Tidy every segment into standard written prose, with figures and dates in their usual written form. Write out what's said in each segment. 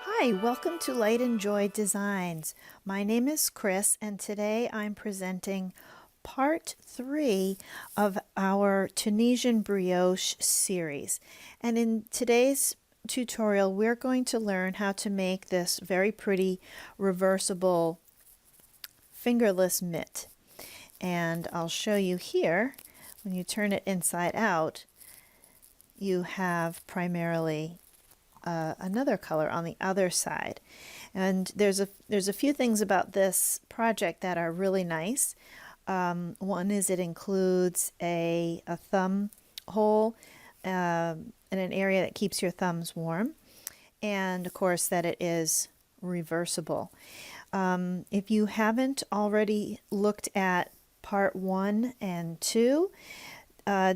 Hi, welcome to Light and Joy Designs. My name is Chris, and today I'm presenting part 3 of our Tunisian Brioche series. And in today's tutorial, we're going to learn how to make this very pretty reversible fingerless mitt. And I'll show you here, when you turn it inside out, you have primarily another color on the other side. And there's a few things about this project that are really nice. One is it includes a thumb hole in an area that keeps your thumbs warm, and of course that it is reversible. If you haven't already looked at part 1 and 2,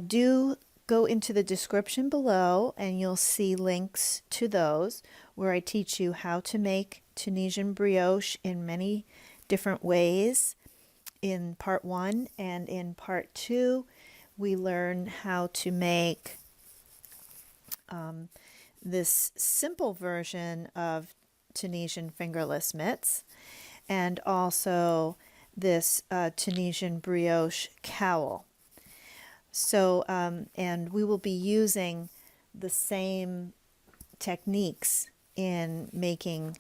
do go into the description below and you'll see links to those where I teach you how to make Tunisian brioche in many different ways in part 1, and in part 2 we learn how to make this simple version of Tunisian fingerless mitts, and also this Tunisian brioche cowl. So, and we will be using the same techniques in making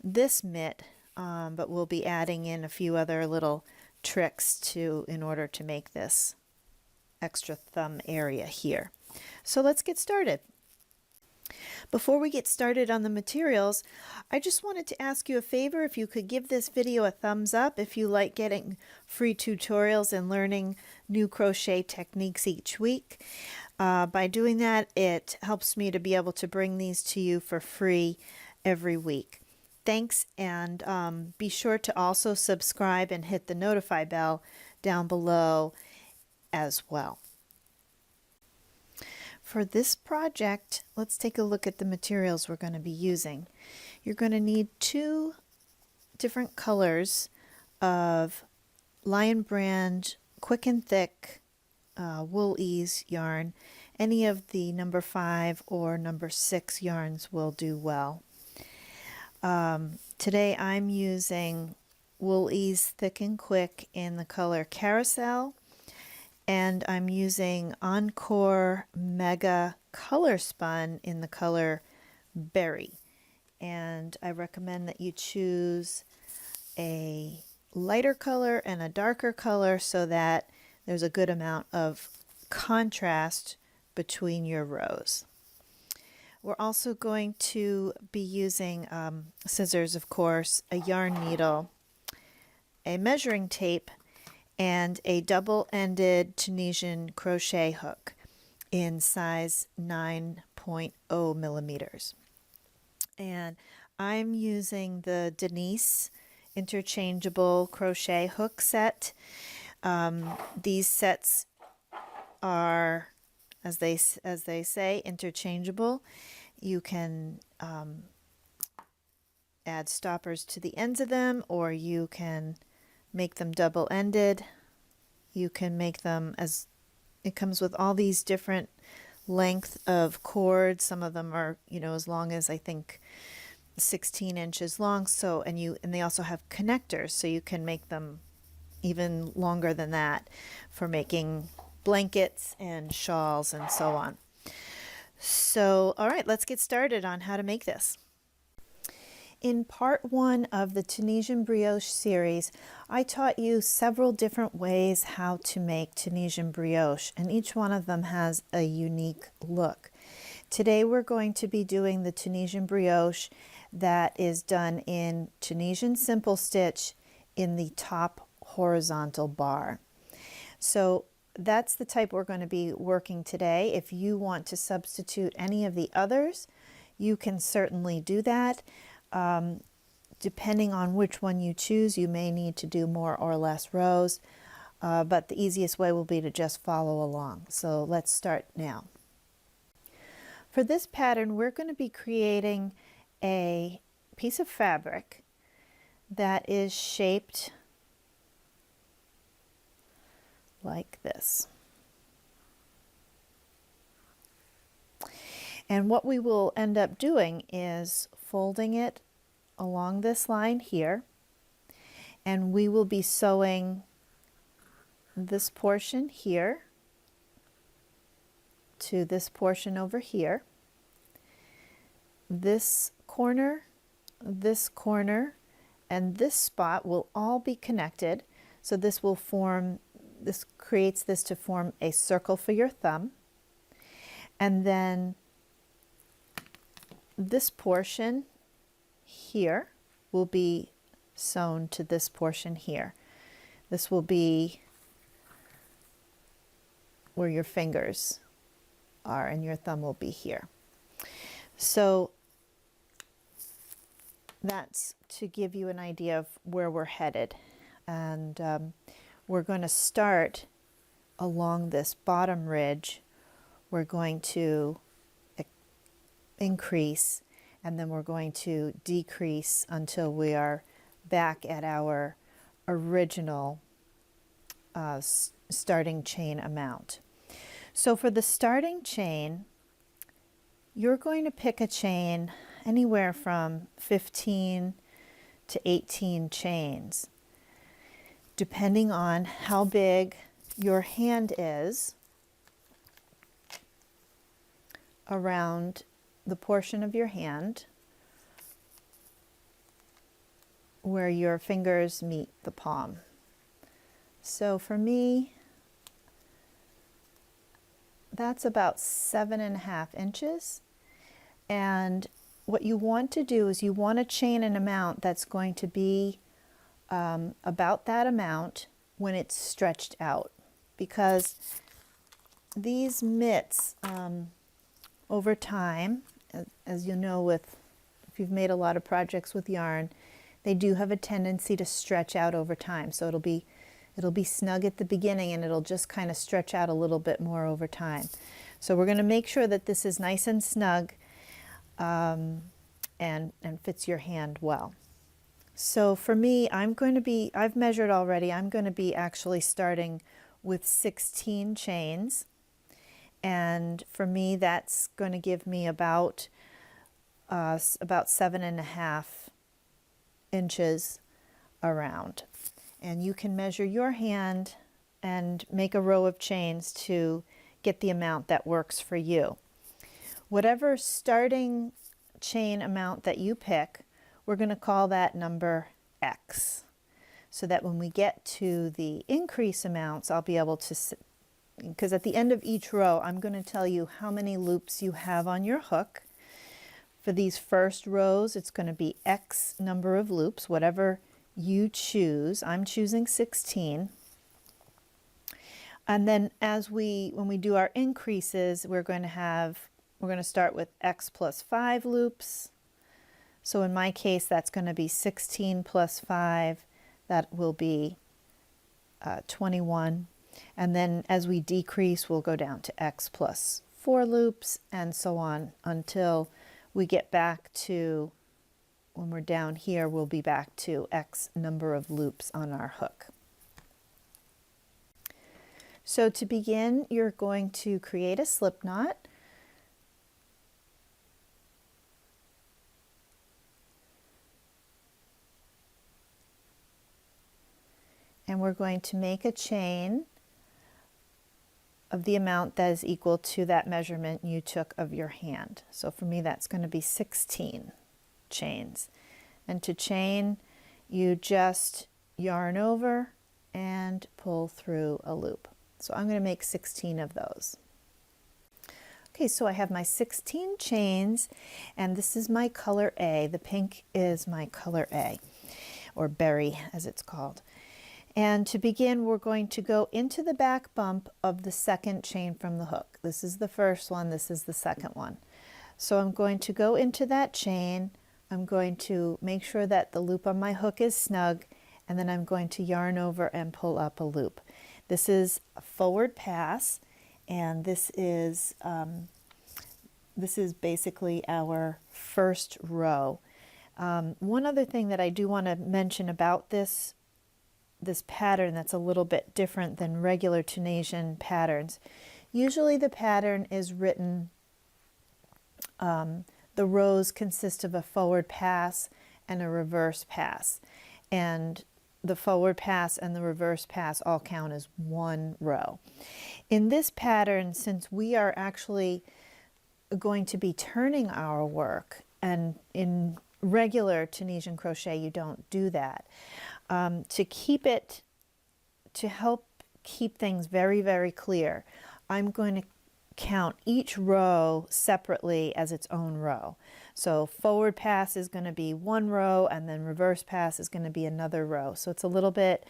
this mitt, but we'll be adding in a few other little tricks in order to make this extra thumb area here. So let's get started. Before we get started on the materials, I just wanted to ask you a favor. If you could give this video a thumbs up if you like getting free tutorials and learning new crochet techniques each week. By doing that, it helps me to be able to bring these to you for free every week. Thanks, and be sure to also subscribe and hit the notify bell down below as well. For this project, let's take a look at the materials we're going to be using. You're going to need 2 different colors of Lion Brand Quick and Thick Wool Ease yarn. Any of the number 5 or number 6 yarns will do well. Today I'm using Wool Ease Thick and Quick in the color Carousel, and I'm using Encore Mega Color Spun in the color Berry. And I recommend that you choose a lighter color and a darker color so that there's a good amount of contrast between your rows. We're also going to be using scissors, of course, a yarn needle, a measuring tape, and a double-ended Tunisian crochet hook in size 9.0 millimeters. And I'm using the Denise interchangeable crochet hook set. These sets are, as they say, interchangeable. You can add stoppers to the ends of them, or you can make them double-ended. You can make them as, it comes with all these different length of cords. Some of them are, as long as I think 16 inches long. So, and they also have connectors, so you can make them even longer than that for making blankets and shawls and so on. So, all right, let's get started on how to make this. In part 1 of the Tunisian Brioche series, I taught you several different ways how to make Tunisian brioche, and each one of them has a unique look. Today we're going to be doing the Tunisian brioche that is done in Tunisian simple stitch in the top horizontal bar. So that's the type we're going to be working today. If you want to substitute any of the others, you can certainly do that. Depending on which one you choose, you may need to do more or less rows, but the easiest way will be to just follow along. So let's start now. For this pattern, we're going to be creating a piece of fabric that is shaped like this. And what we will end up doing is folding it along this line here, and we will be sewing this portion here to this portion over here. This corner, and this spot will all be connected. So this will form, this creates this to form a circle for your thumb. And then this portion here will be sewn to this portion here. This will be where your fingers are, and your thumb will be here. So that's to give you an idea of where we're headed. And we're going to start along this bottom ridge. We're going to increase, and then we're going to decrease until we are back at our original starting chain amount. So for the starting chain, you're going to pick a chain anywhere from 15 to 18 chains, depending on how big your hand is around the portion of your hand where your fingers meet the palm. So for me, that's about 7.5 inches. And what you want to do is you want to chain an amount that's going to be about that amount when it's stretched out, because these mitts over time, as you know, if you've made a lot of projects with yarn, they do have a tendency to stretch out over time. So it'll be snug at the beginning, and it'll just kind of stretch out a little bit more over time. So we're going to make sure that this is nice and snug and fits your hand well. So for me, I've measured already, I'm going to be actually starting with 16 chains. And for me, that's going to give me about 7.5 inches around. And you can measure your hand and make a row of chains to get the amount that works for you. Whatever starting chain amount that you pick, we're going to call that number X, so that when we get to the increase amounts, I'll be able to, because at the end of each row, I'm going to tell you how many loops you have on your hook. For these first rows, it's going to be X number of loops, whatever you choose. I'm choosing 16. And then when we do our increases, we're going to start with X plus 5 loops. So in my case, that's going to be 16 plus 5. That will be 21. And then as we decrease, we'll go down to X plus 4 loops, and so on until we get back to, when we're down here, we'll be back to X number of loops on our hook. So to begin, you're going to create a slip knot. And we're going to make a chain of the amount that is equal to that measurement you took of your hand. So for me, that's going to be 16 chains. And to chain, you just yarn over and pull through a loop. So I'm going to make 16 of those. Okay, so I have my 16 chains, and this is my color A. The pink is my color A, or berry as it's called. And to begin, we're going to go into the back bump of the second chain from the hook. This is the first one, this is the second one. So I'm going to go into that chain. I'm going to make sure that the loop on my hook is snug, and then I'm going to yarn over and pull up a loop. This is a forward pass, and this is basically our first row. One other thing that I do want to mention about this pattern that's a little bit different than regular Tunisian patterns. Usually the pattern is written the rows consist of a forward pass and a reverse pass, and the forward pass and the reverse pass all count as one row. In this pattern, since we are actually going to be turning our work, and in regular Tunisian crochet you don't do that, to help keep things very, very clear, I'm going to count each row separately as its own row. So forward pass is going to be one row, and then reverse pass is going to be another row. So it's a little bit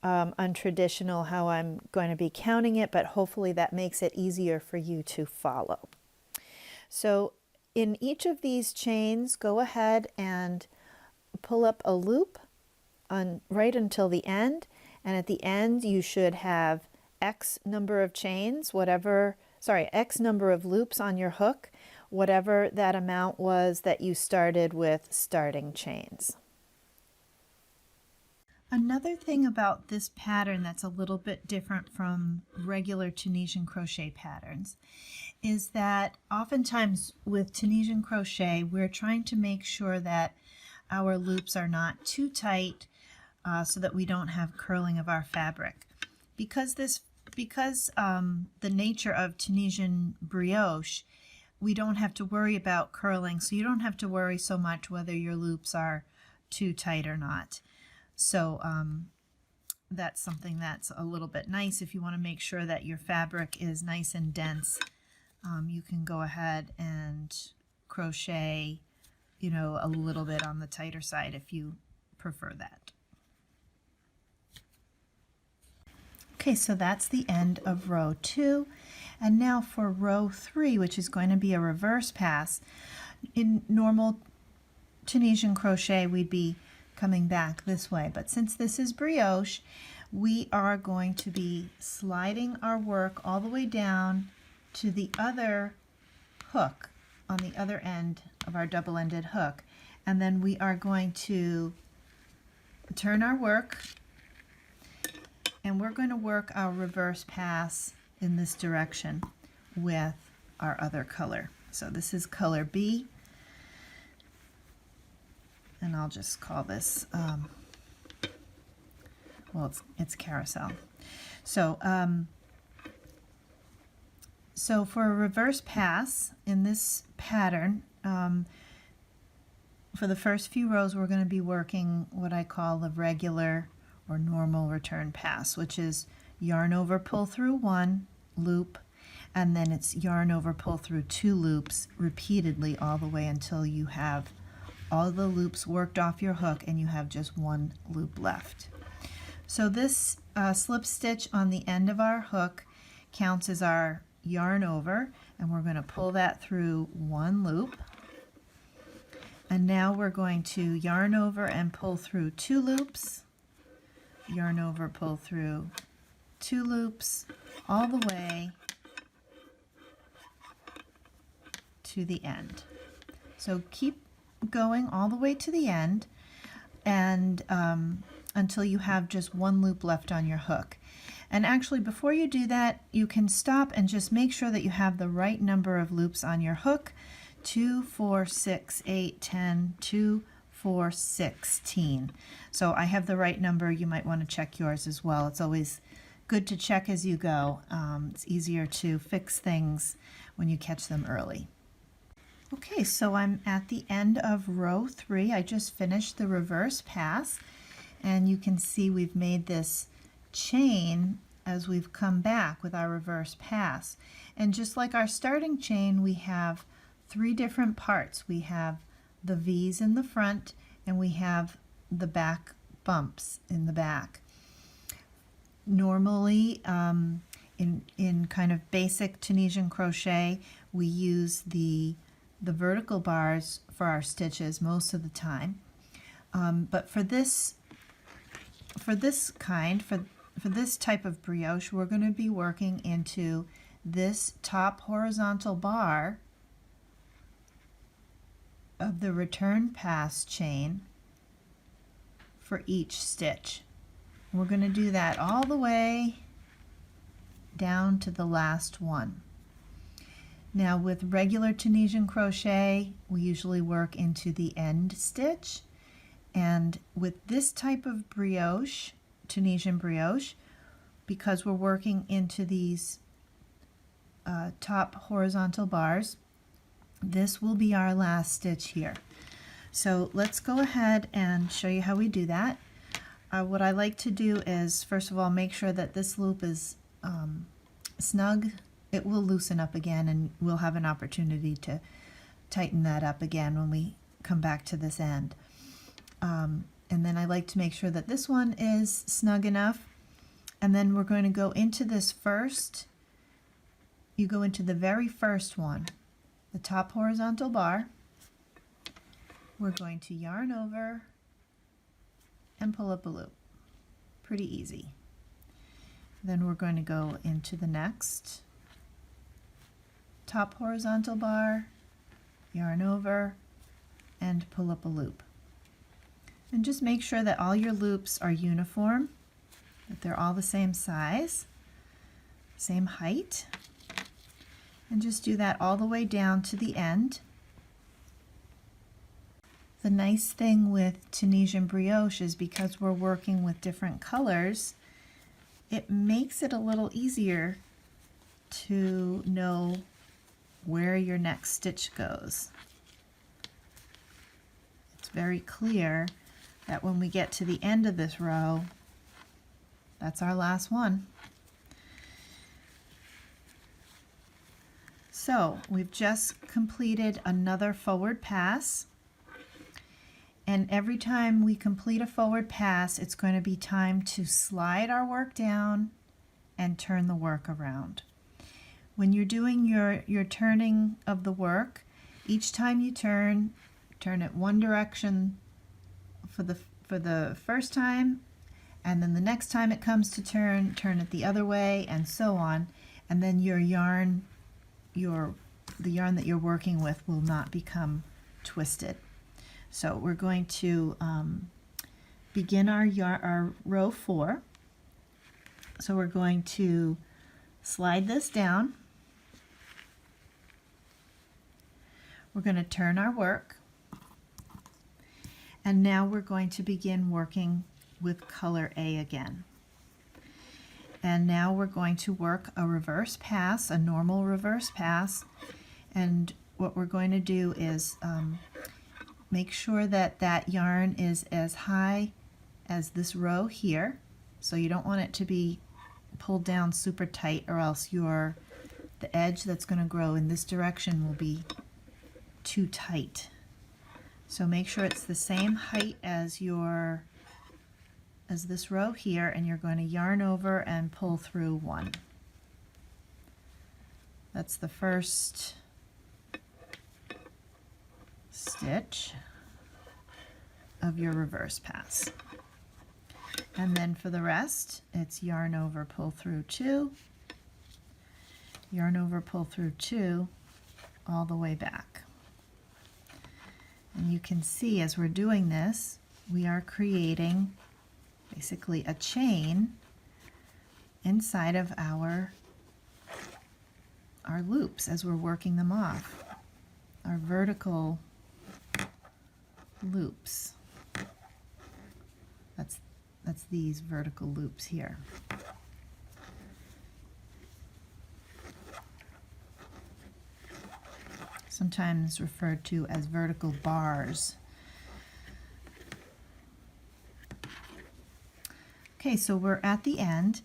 untraditional how I'm going to be counting it, but hopefully that makes it easier for you to follow. So in each of these chains, go ahead and pull up a loop right until the end, and at the end you should have X number of chains, X number of loops on your hook, whatever that amount was that you started with starting chains. Another thing about this pattern that's a little bit different from regular Tunisian crochet patterns is that oftentimes with Tunisian crochet, we're trying to make sure that our loops are not too tight so that we don't have curling of our fabric. Because the nature of Tunisian brioche, we don't have to worry about curling, so you don't have to worry so much whether your loops are too tight or not. So that's something that's a little bit nice. If you want to make sure that your fabric is nice and dense, you can go ahead and crochet, a little bit on the tighter side if you prefer that. Okay, so that's the end of row 2. And now for row 3, which is going to be a reverse pass. In normal Tunisian crochet, we'd be coming back this way, but since this is brioche, we are going to be sliding our work all the way down to the other hook on the other end of our double-ended hook, and then we are going to turn our work, and we're going to work our reverse pass in this direction with our other color. So this is color B, and I'll just call this, it's carousel. So, so for a reverse pass in this pattern, for the first few rows, we're going to be working what I call the regular or normal return pass, which is yarn over, pull through 1 loop, and then it's yarn over, pull through 2 loops repeatedly all the way until you have all the loops worked off your hook and you have just 1 loop left. So this slip stitch on the end of our hook counts as our yarn over, and we're going to pull that through 1 loop. And now we're going to yarn over and pull through 2 loops, yarn over, pull through 2 loops, all the way to the end. So keep going all the way to the end, and until you have just 1 loop left on your hook. And actually, before you do that, you can stop and just make sure that you have the right number of loops on your hook: 2, 4, 6, 8, 10, 2, 4, 16. So I have the right number. You might want to check yours as well. It's always good to check as you go. It's easier to fix things when you catch them early. Okay, so I'm at the end of row 3. I just finished the reverse pass, and you can see we've made this chain as we've come back with our reverse pass. And just like our starting chain, we have 3 different parts. We have the V's in the front, and we have the back bumps in the back. Normally, in kind of basic Tunisian crochet, we use the vertical bars for our stitches most of the time, but for this type of brioche, we're going to be working into this top horizontal bar of the return pass chain for each stitch. We're going to do that all the way down to the last one. Now with regular Tunisian crochet, we usually work into the end stitch. And with this type of brioche, Tunisian brioche, because we're working into these top horizontal bars, this will be our last stitch here. So let's go ahead and show you how we do that. What I like to do is, first of all, make sure that this loop is snug. It will loosen up again, and we'll have an opportunity to tighten that up again when we come back to this end. And then I like to make sure that this one is snug enough. And then we're going to go into this first. You go into the very first one, the top horizontal bar. We're going to yarn over and pull up a loop. Pretty easy. Then we're going to go into the next top horizontal bar, yarn over, and pull up a loop. And just make sure that all your loops are uniform, that they're all the same size, same height, and just do that all the way down to the end. The nice thing with Tunisian brioche is because we're working with different colors, it makes it a little easier to know where your next stitch goes. It's very clear that when we get to the end of this row, that's our last one. So we've just completed another forward pass, and every time we complete a forward pass, it's going to be time to slide our work down and turn the work around. When you're doing your turning of the work, each time you turn it one direction for the first time, and then the next time it comes to turn it the other way, and so on. And then your yarn, the yarn that you're working with will not become twisted. So we're going to begin our row 4. So we're going to slide this down. We're going to turn our work, and now we're going to begin working with color A again. And now we're going to work a reverse pass, a normal reverse pass, and what we're going to do is make sure that that yarn is as high as this row here. So you don't want it to be pulled down super tight, or else the edge that's going to grow in this direction will be too tight. So make sure it's the same height as this row here, and you're going to yarn over and pull through 1. That's the first stitch of your reverse pass. And then for the rest, it's yarn over, pull through 2, yarn over, pull through 2, all the way back. And you can see as we're doing this, we are creating basically a chain inside of our loops as we're working them off, our vertical loops. That's these vertical loops here. Sometimes referred to as vertical bars. Okay, so we're at the end,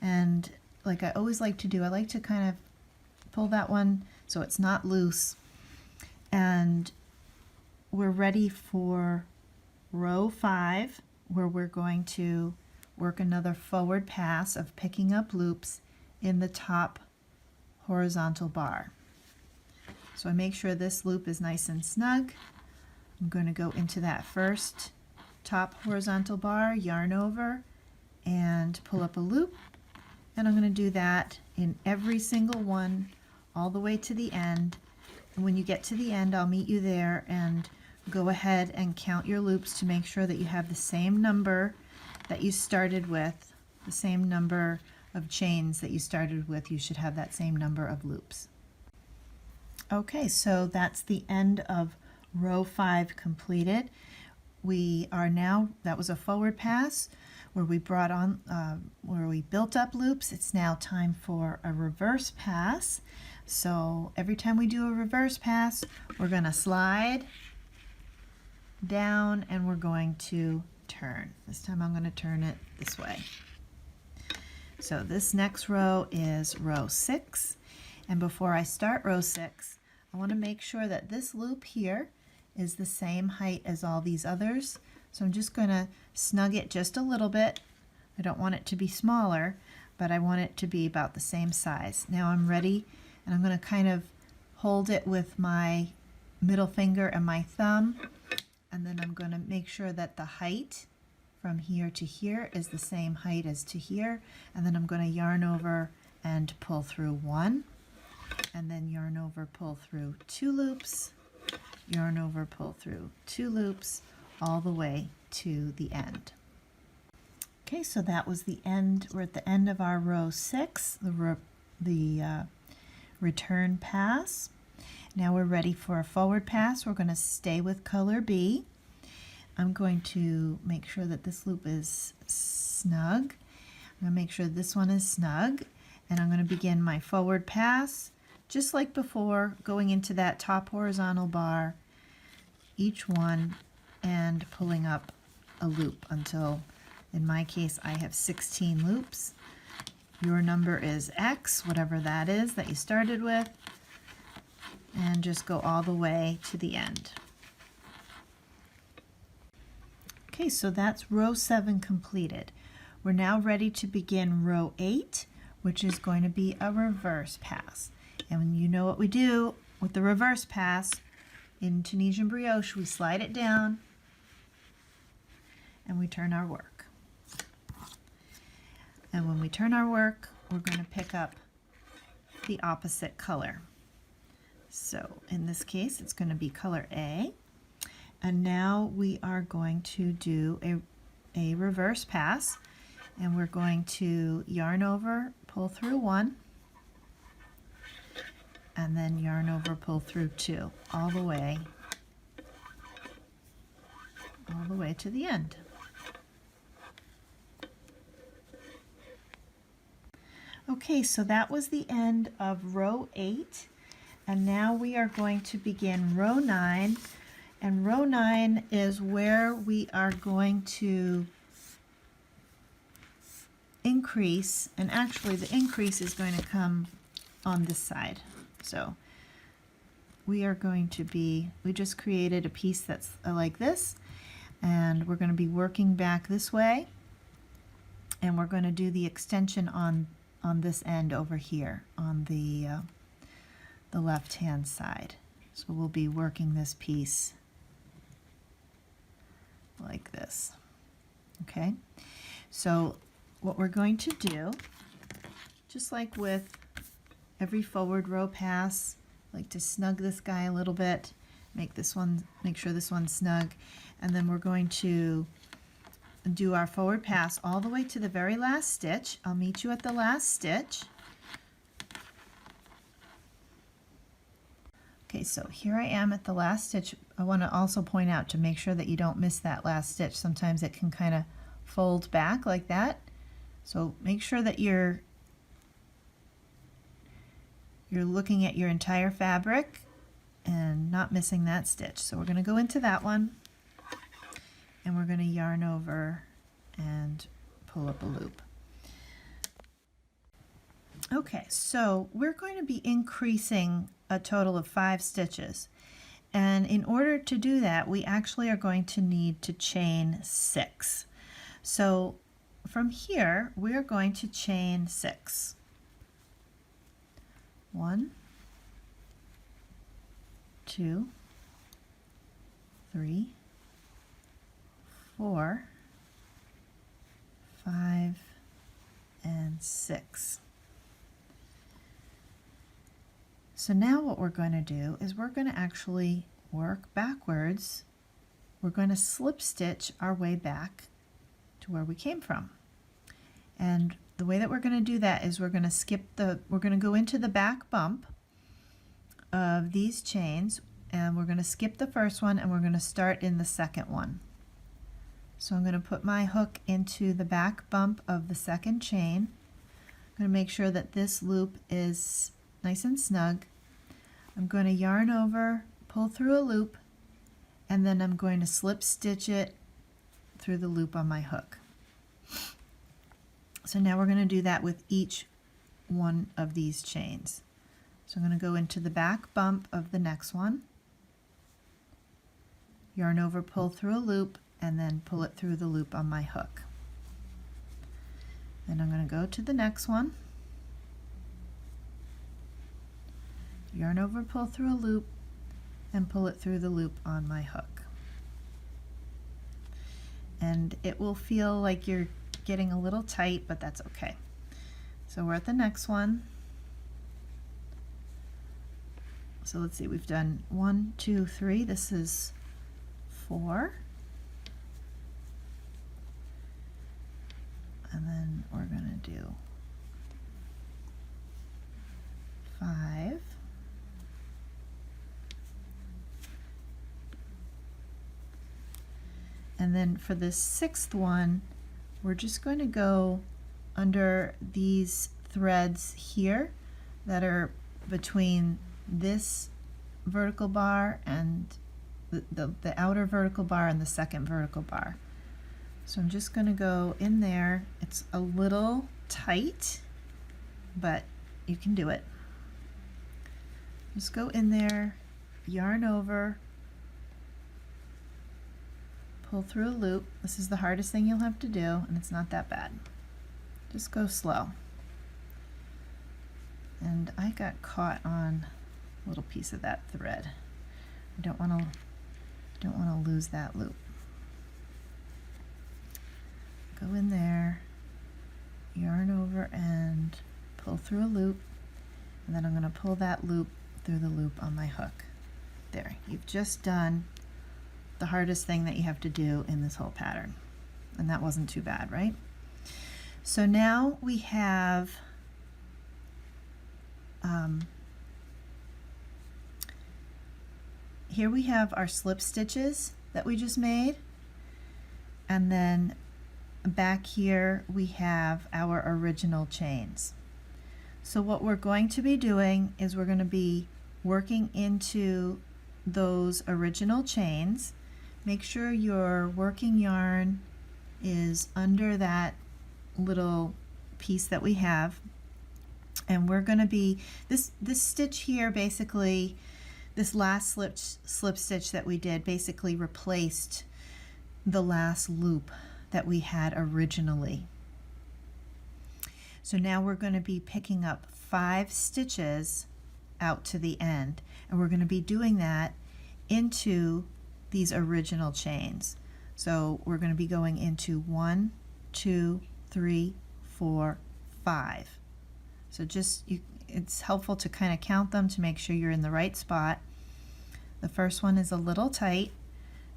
and like I always like to do, I like to kind of pull that one so it's not loose, and we're ready for row 5, where we're going to work another forward pass of picking up loops in the top horizontal bar. So I make sure this loop is nice and snug. I'm going to go into that first top horizontal bar, yarn over, and pull up a loop. And I'm going to do that in every single one all the way to the end. And when you get to the end, I'll meet you there, and go ahead and count your loops to make sure that you have the same number that you started with, the same number of chains that you started with. You should have that same number of loops. Okay, so that's the end of row 5 completed. We are now, that was a forward pass where we brought on, where we built up loops. It's now time for a reverse pass. So every time we do a reverse pass, we're going to slide down and we're going to turn. This time I'm going to turn it this way. So this next row is row 6. And before I start row 6, I want to make sure that this loop here is the same height as all these others. So I'm just going to snug it just a little bit. I don't want it to be smaller, but I want it to be about the same size. Now I'm ready, and I'm going to kind of hold it with my middle finger and my thumb, and then I'm going to make sure that the height from here to here is the same height as to here, and then I'm going to yarn over and pull through 1, and then yarn over, pull through 2 loops, yarn over, pull through 2 loops, all the way to the end. Okay, so that was the end. We're at the end of our row 6, the return pass. Now we're ready for a forward pass. We're going to stay with color B. I'm going to make sure that this loop is snug. I'm going to make sure this one is snug, and I'm going to begin my forward pass just like before, going into that top horizontal bar, each one, and pulling up a loop until, in my case, I have 16 loops. Your number is X, whatever that is that you started with, and just go all the way to the end. Okay, so that's row 7 completed. We're now ready to begin row 8, which is going to be a reverse pass. And you know what we do with the reverse pass. In Tunisian Brioche, we slide it down and we turn our work. And when we turn our work, we're going to pick up the opposite color. So in this case, it's going to be color A. And now we are going to do a reverse pass, and we're going to yarn over, pull through 1, and then yarn over, pull through 2, all the way to the end. Okay, so that was the end of row 8, and now we are going to begin row 9, and row 9 is where we are going to increase, and actually the increase is going to come on this side. So we are going to be, we just created a piece that's like this, and we're going to be working back this way, and we're going to do the extension on this end over here on the left hand side. So we'll be working this piece like this. Okay, so what we're going to do, just like with every forward row pass, like to snug this guy a little bit, make sure this one's snug, and then we're going to do our forward pass all the way to the very last stitch. I'll meet you at the last stitch. Okay, so here I am at the last stitch. I want to also point out to make sure that you don't miss that last stitch. Sometimes it can kind of fold back like that. So make sure that you're looking at your entire fabric and not missing that stitch. So we're going to go into that one, and we're going to yarn over and pull up a loop. Okay, so we're going to be increasing a total of 5 stitches, and in order to do that, we actually are going to need to chain 6. So from here, we are going to chain 6. 1, 2, 3, 4, 5, and 6. So now what we're going to do is we're going to actually work backwards. We're going to slip stitch our way back to where we came from. And the way that we're going to do that is we're going to go into the back bump of these chains, and we're going to skip the first one and we're going to start in the second one. So I'm going to put my hook into the back bump of the second chain. I'm going to make sure that this loop is nice and snug. I'm going to yarn over, pull through a loop, and then I'm going to slip stitch it through the loop on my hook. So now we're going to do that with each one of these chains. So I'm going to go into the back bump of the next one, yarn over, pull through a loop, and then pull it through the loop on my hook. Then I'm going to go to the next one, yarn over, pull through a loop, and pull it through the loop on my hook. And it will feel like you're getting a little tight, but that's okay. So we're at the next one. So let's see, we've done 1, 2, 3. This is 4. And then we're going to do 5. And then for the 6th one, we're just going to go under these threads here that are between this vertical bar and the outer vertical bar and the second vertical bar. So I'm just going to go in there. It's a little tight, but you can do it. Just go in there, yarn over, pull through a loop. This is the hardest thing you'll have to do, and it's not that bad. Just go slow. And I got caught on a little piece of that thread. I don't want to lose that loop. Go in there, yarn over and pull through a loop, and then I'm going to pull that loop through the loop on my hook. There, you've just done the hardest thing that you have to do in this whole pattern, and that wasn't too bad, right? So now we have here we have our slip stitches that we just made, and then back here we have our original chains. So what we're going to be doing is we're going to be working into those original chains. Make sure your working yarn is under that little piece that we have, and we're going to be this stitch here, basically this last slip stitch that we did basically replaced the last loop that we had originally. So now we're going to be picking up 5 stitches out to the end, and we're going to be doing that into these original chains. So we're going to be going into 1, 2, 3, 4, 5. So it's helpful to kind of count them to make sure you're in the right spot. The first one is a little tight.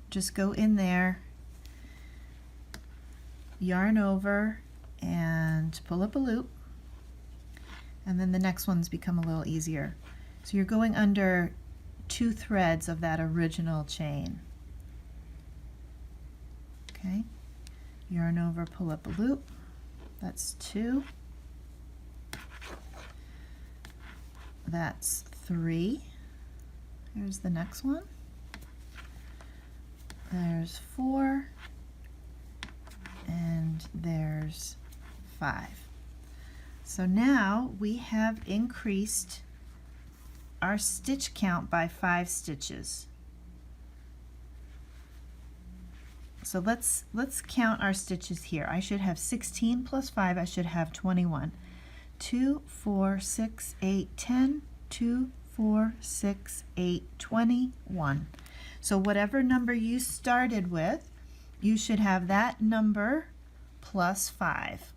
Just go in there, yarn over, and pull up a loop, and then the next ones become a little easier. So you're going under 2 threads of that original chain. Okay, yarn over, pull up a loop. That's 2. That's 3. Here's the next one. There's 4. And there's 5. So now we have increased our stitch count by 5 stitches. So let's count our stitches here. I should have 16 plus 5, I should have 21. 2, 4, 6, 8, 10, 2, 4, 6, 8, 21. So whatever number you started with, you should have that number plus 5.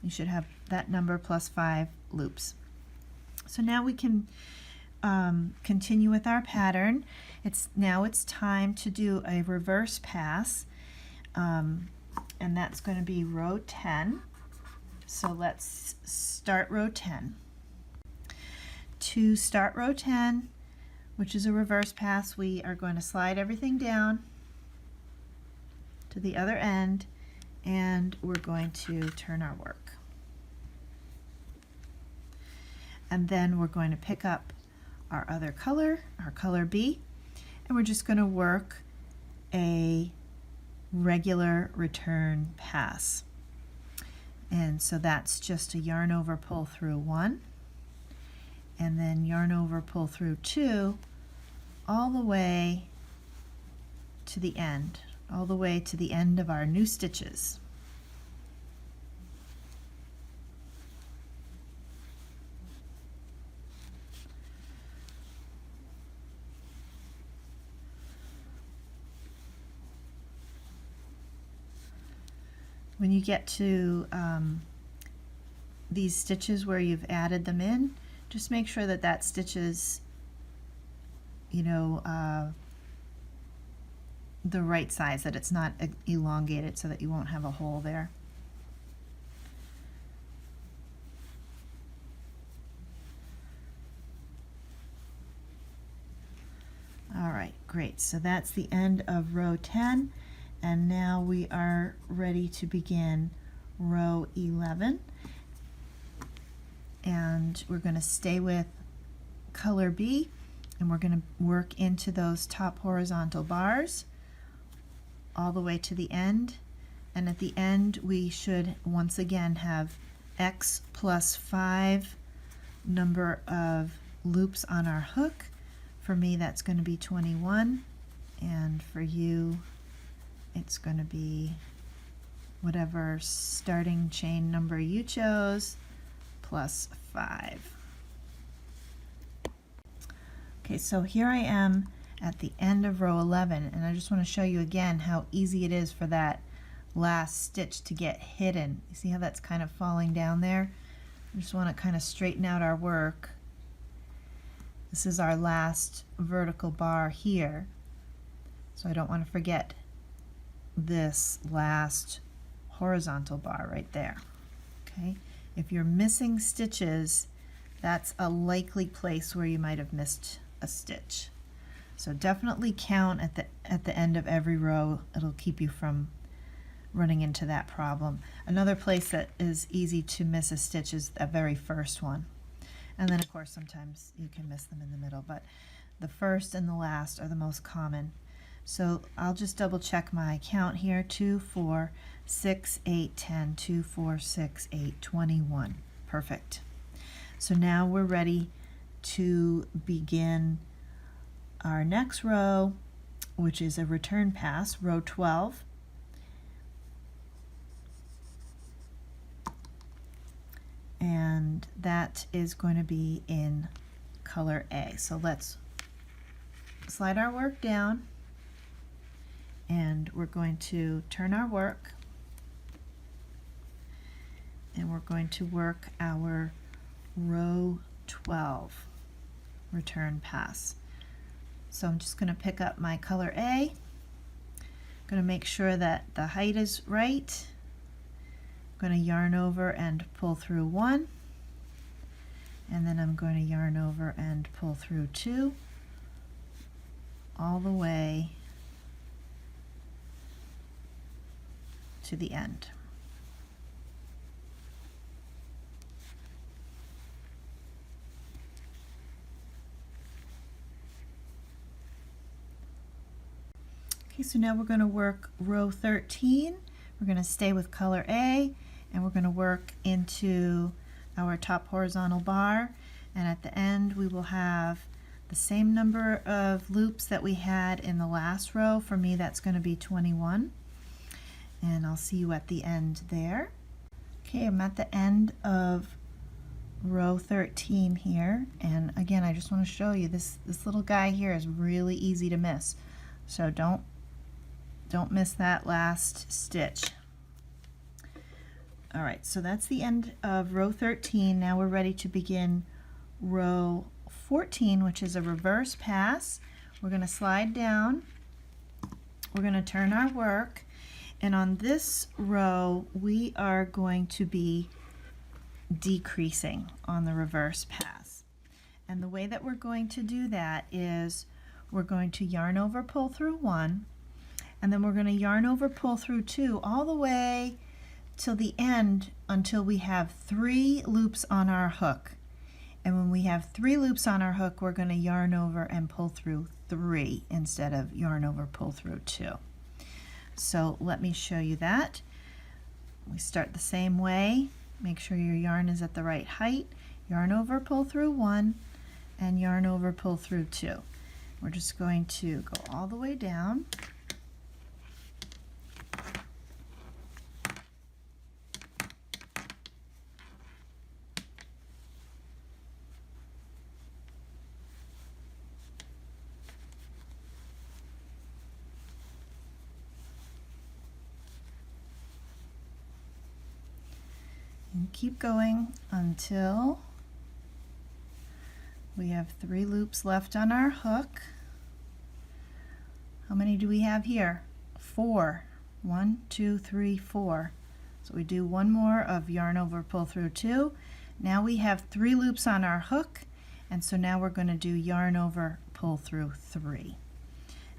You should have that number plus 5 loops. So now we can continue with our pattern. Now it's time to do a reverse pass, and that's going to be row 10. So let's start row 10. To start row 10, which is a reverse pass, we are going to slide everything down to the other end, and we're going to turn our work. And then we're going to pick up our other color, our color B, and we're just going to work a regular return pass. And so that's just a yarn over, pull through 1, and then yarn over, pull through 2, all the way to the end, all the way to the end of our new stitches. When you get to these stitches where you've added them in, just make sure that that stitch is, you know, the right size, that it's not elongated, so that you won't have a hole there. All right, great. So that's the end of row 10. And now we are ready to begin row 11, and we're going to stay with color B, and we're going to work into those top horizontal bars all the way to the end. And at the end we should once again have X plus 5 number of loops on our hook. For me that's going to be 21, and for you it's going to be whatever starting chain number you chose plus 5. Okay, so here I am at the end of row 11, and I just want to show you again how easy it is for that last stitch to get hidden. You see how that's kind of falling down there? I just want to kind of straighten out our work. This is our last vertical bar here, so I don't want to forget this last horizontal bar right there. Okay, if you're missing stitches, that's a likely place where you might have missed a stitch. So definitely count at the end of every row. It'll keep you from running into that problem. Another place that is easy to miss a stitch is the very first one. And then of course sometimes you can miss them in the middle, but the first and the last are the most common. So I'll just double check my count here. 2, 4, 6, 8, 10, 2, 4, 6, 8, 21. Perfect. So now we're ready to begin our next row, which is a return pass, row 12. And that is going to be in color A. So let's slide our work down, and we're going to turn our work, and we're going to work our row 12 return pass. So I'm just going to pick up my color A, going to make sure that the height is right, I'm going to yarn over and pull through 1, and then I'm going to yarn over and pull through 2, all the way to the end. Okay, so now we're going to work row 13. We're going to stay with color A, and we're going to work into our top horizontal bar, and at the end we will have the same number of loops that we had in the last row. For me that's going to be 21, and I'll see you at the end there. Okay, I'm at the end of row 13 here, and again I just want to show you this little guy here is really easy to miss, so don't miss that last stitch. All right, so that's the end of row 13. Now we're ready to begin row 14, which is a reverse pass. We're going to slide down, we're going to turn our work, and on this row we are going to be decreasing on the reverse pass. And the way that we're going to do that is we're going to yarn over, pull through 1, and then we're going to yarn over, pull through 2 all the way till the end until we have 3 loops on our hook. And when we have 3 loops on our hook, we're going to yarn over and pull through 3 instead of yarn over, pull through 2. So let me show you that. We start the same way. Make sure your yarn is at the right height. Yarn over, pull through 1, and yarn over, pull through 2. We're just going to go all the way down. And keep going until we have 3 loops left on our hook. How many do we have here? 4. 1, 2, 3, 4. So we do one more of yarn over, pull through 2. Now we have 3 loops on our hook, and so now we're going to do yarn over, pull through 3.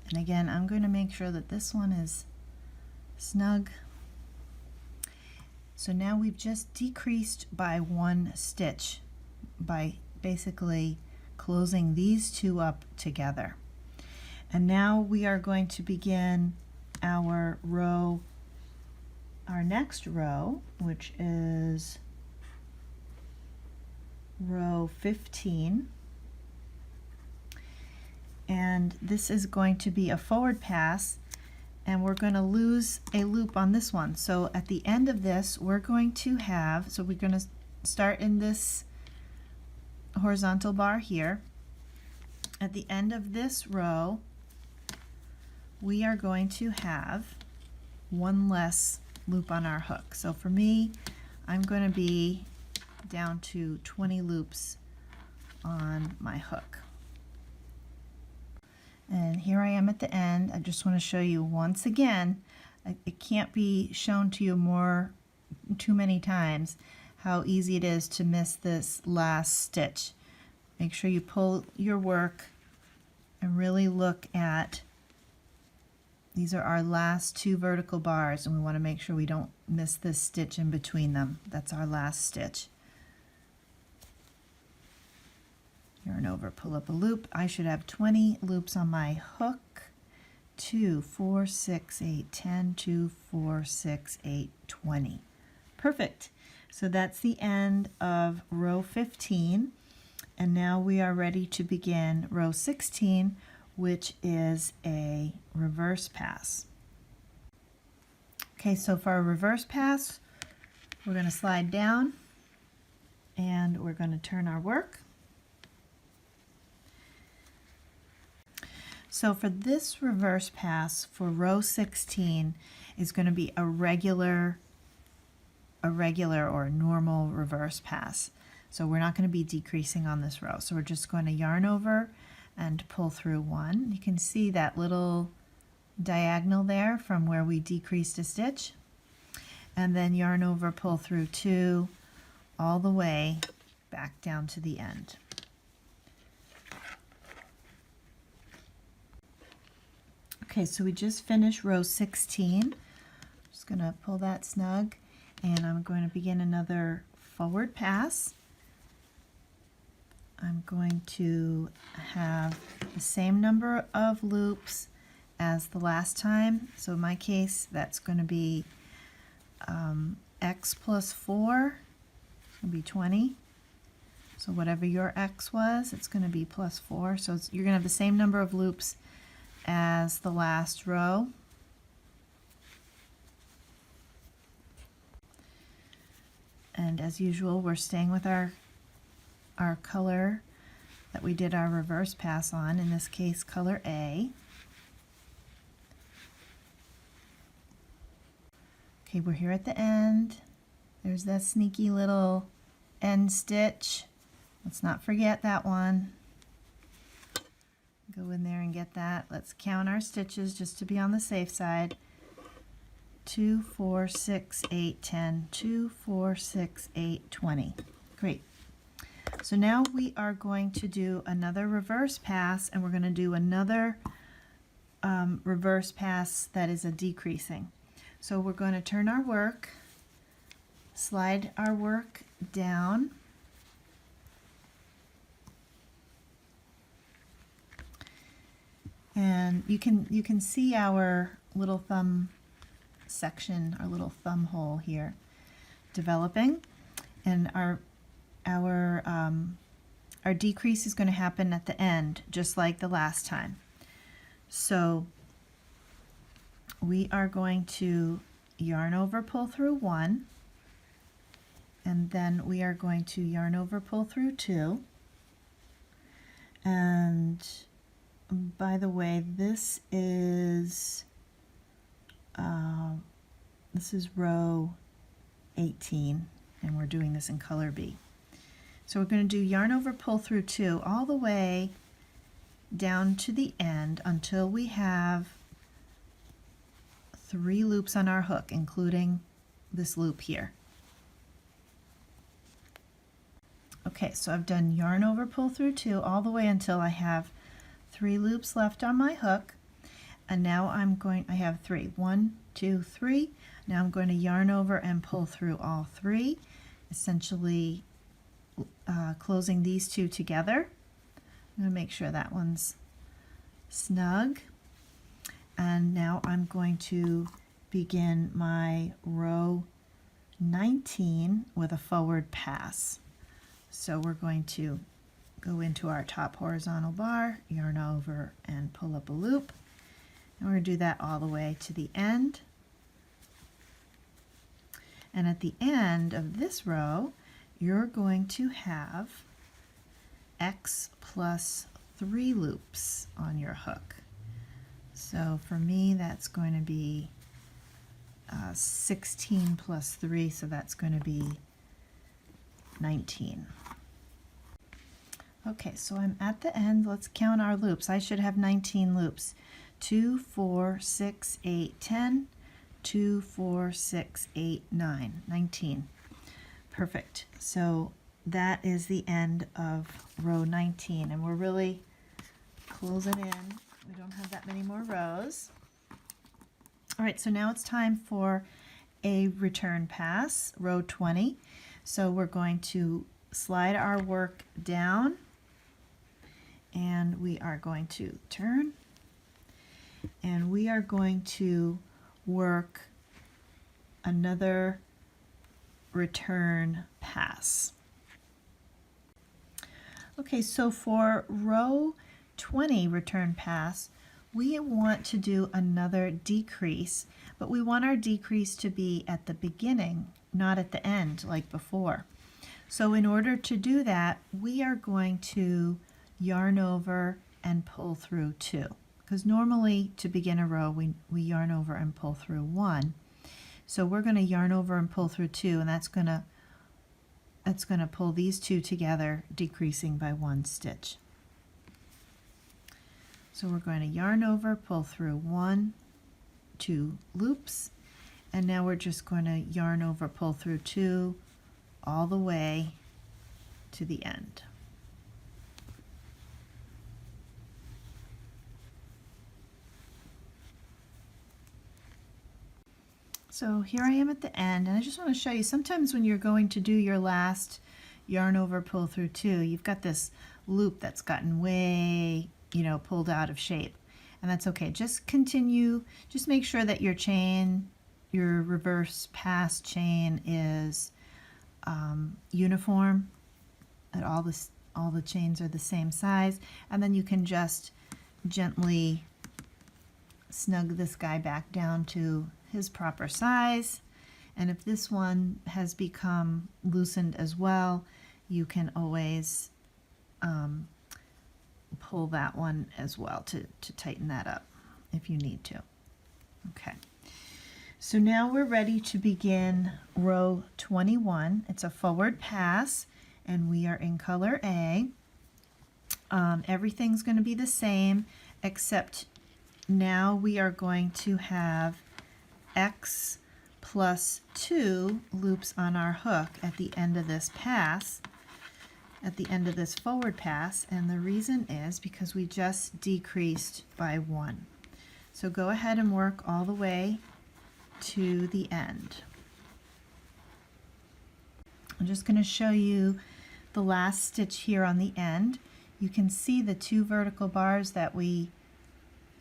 And again, I'm going to make sure that this one is snug. So now we've just decreased by 1 stitch by basically closing these 2 up together. And now we are going to begin our row, our next row, which is row 15. And this is going to be a forward pass, and we're going to lose a loop on this one. So at the end of this, we're going to have, so we're going to start in this horizontal bar here. At the end of this row, we are going to have 1 less loop on our hook. So for me, I'm going to be down to 20 loops on my hook. And here I am at the end. I just want to show you once again, it can't be shown to you too many times how easy it is to miss this last stitch. Make sure you pull your work and really look at, these are our last 2 vertical bars, and we want to make sure we don't miss this stitch in between them. That's our last stitch. Yarn over, pull up a loop. I should have 20 loops on my hook. 2, 4, 6, 8, 10, 2, 4, 6, 8, 20. Perfect. So that's the end of row 15. And now we are ready to begin row 16, which is a reverse pass. Okay, so for a reverse pass, we're going to slide down and we're going to turn our work. So for this reverse pass for row 16 is going to be a regular or normal reverse pass. So we're not going to be decreasing on this row. So we're just going to yarn over and pull through 1. You can see that little diagonal there from where we decreased a stitch. And then yarn over, pull through 2 all the way back down to the end. Okay, so we just finished row 16. Just going to pull that snug, and I'm going to begin another forward pass. I'm going to have the same number of loops as the last time. So in my case, that's going to be x plus 4, it's going to be 20. So whatever your x was, it's going to be plus 4. So you're going to have the same number of loops as the last row. And as usual, we're staying with our color that we did our reverse pass on, in this case color A. Okay, we're here at the end. There's that sneaky little end stitch. Let's not forget that one. Go in there and get that. Let's count our stitches just to be on the safe side. 2, 4, 6, 8, 10, 2, 4, 6, 8, 20. Great. So now we are going to do another reverse pass, and we're going to do another reverse pass that is a decreasing. So we're going to turn our work, slide our work down, and you can see our little thumb section, our little thumb hole here developing, and our decrease is going to happen at the end, just like the last time. So we are going to yarn over, pull through 1, and then we are going to yarn over, pull through 2. And by the way, this is row 18, and we're doing this in color B. So we're going to do yarn over, pull through 2 all the way down to the end until we have 3 loops on our hook, including this loop here. Okay, so I've done yarn over, pull through 2 all the way until I have 3 loops left on my hook, and now I have 3. 1, 2, 3. Now I'm going to yarn over and pull through all 3, essentially closing these 2 together. I'm going to make sure that one's snug. And now I'm going to begin my row 19 with a forward pass. So we're going to go into our top horizontal bar, yarn over and pull up a loop. And we're going to do that all the way to the end. And at the end of this row, you're going to have X plus 3 loops on your hook. So for me, that's going to be 16 plus 3, so that's going to be 19. Okay, so I'm at the end. Let's count our loops. I should have 19 loops. 2, 4, 6, 8, 10. 2, 4, 6, 8, 9. 19. Perfect. So that is the end of row 19, and we're really closing in. We don't have that many more rows. All right, so now it's time for a return pass, row 20. So we're going to slide our work down, and we are going to turn, and we are going to work another return pass. Okay, so for row 20 return pass, we want to do another decrease, but we want our decrease to be at the beginning, not at the end like before. So in order to do that, we are going to yarn over and pull through 2, because normally to begin a row we yarn over and pull through 1. So we're going to yarn over and pull through 2, and that's going to pull these 2 together, decreasing by 1 stitch. So we're going to yarn over, pull through 1, 2 loops, and now we're just going to yarn over, pull through 2 all the way to the end. So here I am at the end, and I just want to show you, sometimes when you're going to do your last yarn over, pull through 2, you've got this loop that's gotten way, pulled out of shape, and that's okay. Just continue, just make sure that your chain, your reverse pass chain is uniform, that all the chains are the same size, and then you can just gently snug this guy back down to his proper size. And if this one has become loosened as well, you can always pull that one as well to tighten that up if you need to. Okay, so now we're ready to begin row 21. It's a forward pass, and we are in color A. Everything's going to be the same, except now we are going to have X plus 2 loops on our hook at the end of this pass. at the end of this forward pass, and the reason is because we just decreased by 1. So go ahead and work all the way to the end. I'm just going to show you the last stitch here on the end. You can see the 2 vertical bars that we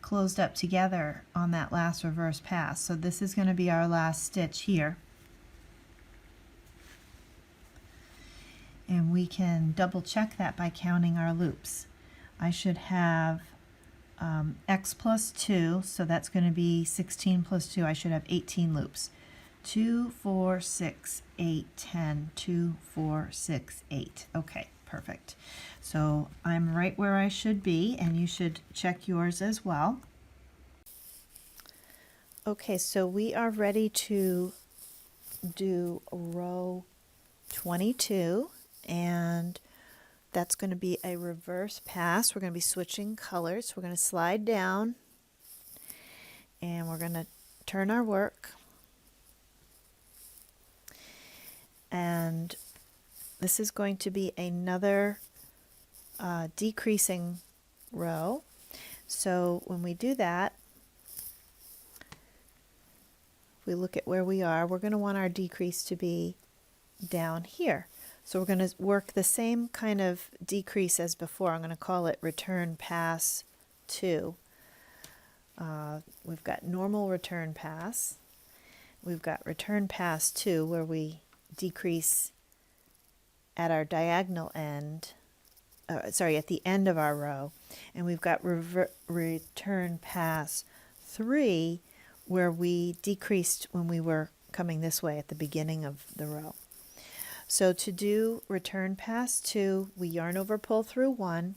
closed up together on that last reverse pass. So this is going to be our last stitch here. And we can double check that by counting our loops. I should have x plus 2, so that's going to be 16 plus 2. I should have 18 loops. 2, 4, 6, 8, 10, 2, 4, 6, 8. Okay, perfect. So I'm right where I should be, and you should check yours as well. Okay, so we are ready to do row 22, and that's going to be a reverse pass. We're going to be switching colors. We're going to slide down, and we're going to turn our work. And this is going to be another decreasing row. So when we do that, if we look at where we are, we're going to want our decrease to be down here. So we're going to work the same kind of decrease as before. I'm going to call it return pass 2. We've got normal return pass. We've got return pass 2, where we decrease at our diagonal end, at the end of our row. And we've got return pass 3, where we decreased when we were coming this way at the beginning of the row. So to do return pass 2, we yarn over, pull through one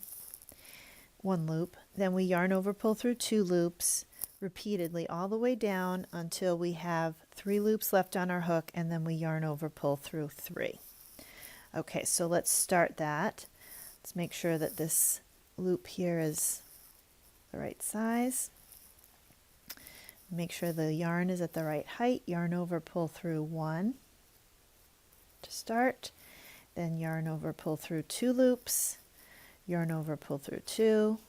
loop, then we yarn over, pull through 2 loops repeatedly all the way down until we have 3 loops left on our hook, and then we yarn over, pull through 3. Okay, so let's start that. Let's make sure that this loop here is the right size. Make sure the yarn is at the right height. Yarn over, pull through 1 to start, then yarn over, pull through 2 loops, yarn over, pull through 2.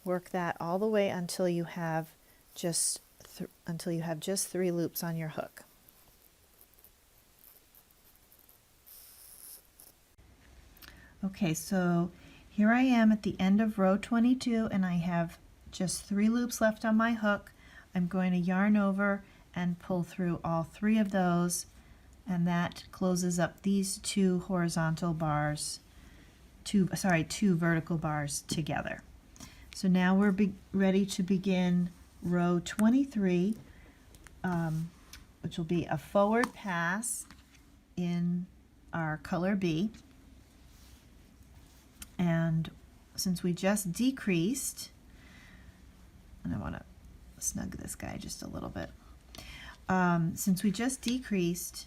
Work that all the way until you have just 3 loops on your hook. Okay, so here I am at the end of row 22, and I have just 3 loops left on my hook. I'm going to yarn over and pull through all 3 of those, and that closes up these 2 horizontal bars, 2 vertical bars together. So now we're ready to begin row 23, which will be a forward pass in our color B. And since we just decreased, and I want to snug this guy just a little bit, since we just decreased,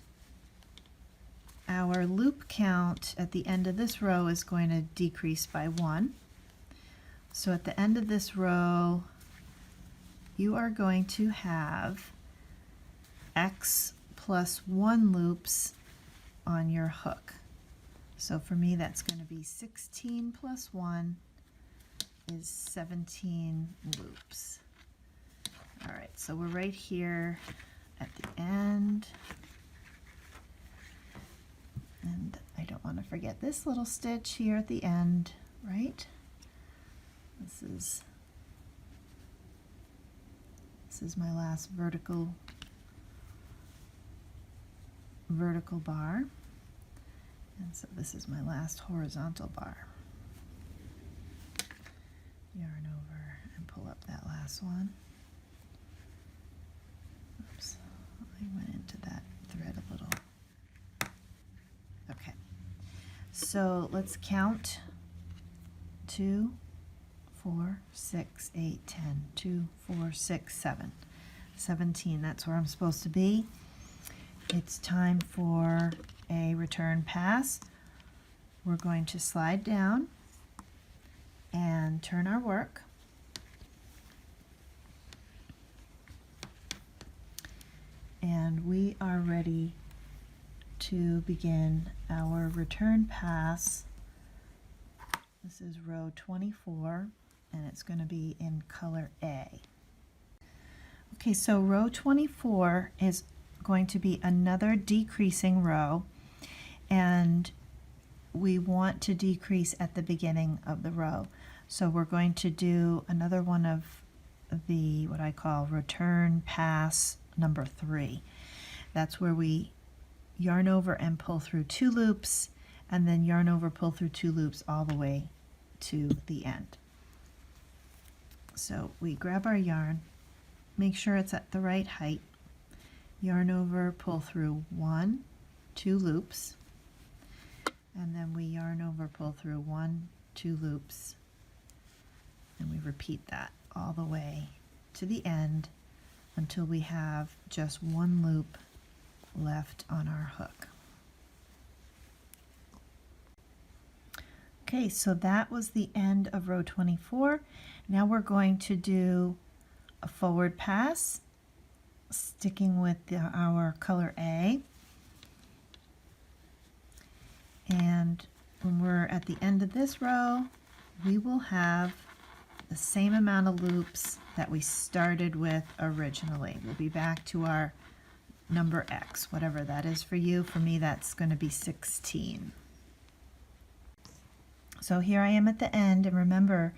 our loop count at the end of this row is going to decrease by 1. So at the end of this row, you are going to have x plus 1 loops on your hook. So for me, that's going to be 16 plus 1 is 17 loops. All right, so we're right here at the end. And I don't want to forget this little stitch here at the end, right? This is my last vertical bar, and so this is my last horizontal bar. Yarn over and pull up that last one. Oops, I went into that thread a little. Okay, so let's count 2, 4, 6, 8, 10, 2, 4, 6, 7. 17, that's where I'm supposed to be. It's time for a return pass. We're going to slide down and turn our work. And we are ready to to begin our return pass. This is row 24 and it's going to be in color A. Okay, so row 24 is going to be another decreasing row, and we want to decrease at the beginning of the row. So we're going to do another one of the what I call return pass number 3. That's where we yarn over and pull through 2 loops, and then yarn over, pull through 2 loops all the way to the end. So we grab our yarn, make sure it's at the right height, yarn over, pull through 1, 2 loops, and then we yarn over, pull through 1, 2 loops, and we repeat that all the way to the end until we have just 1 loop left on our hook. Okay, so that was the end of row 24. Now we're going to do a forward pass, sticking with our color A. And when we're at the end of this row, we will have the same amount of loops that we started with originally. We'll be back to our number X, whatever that is for you. For me, that's going to be 16. So here I am at the end, and remember,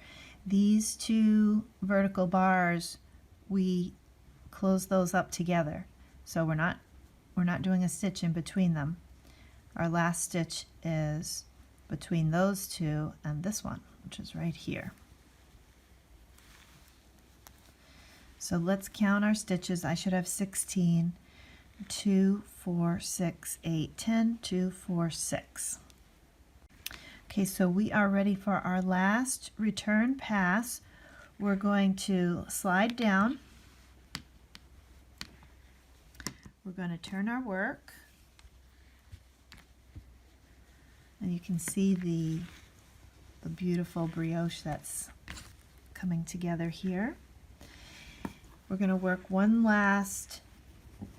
these 2 vertical bars, we close those up together. So we're not doing a stitch in between them. Our last stitch is between those 2 and this one, which is right here. So let's count our stitches. I should have 16. 2, 4, 6, 8, 10, 2, 4, 6. Okay, so we are ready for our last return pass. We're going to slide down. We're going to turn our work. And you can see the beautiful brioche that's coming together here. We're going to work one last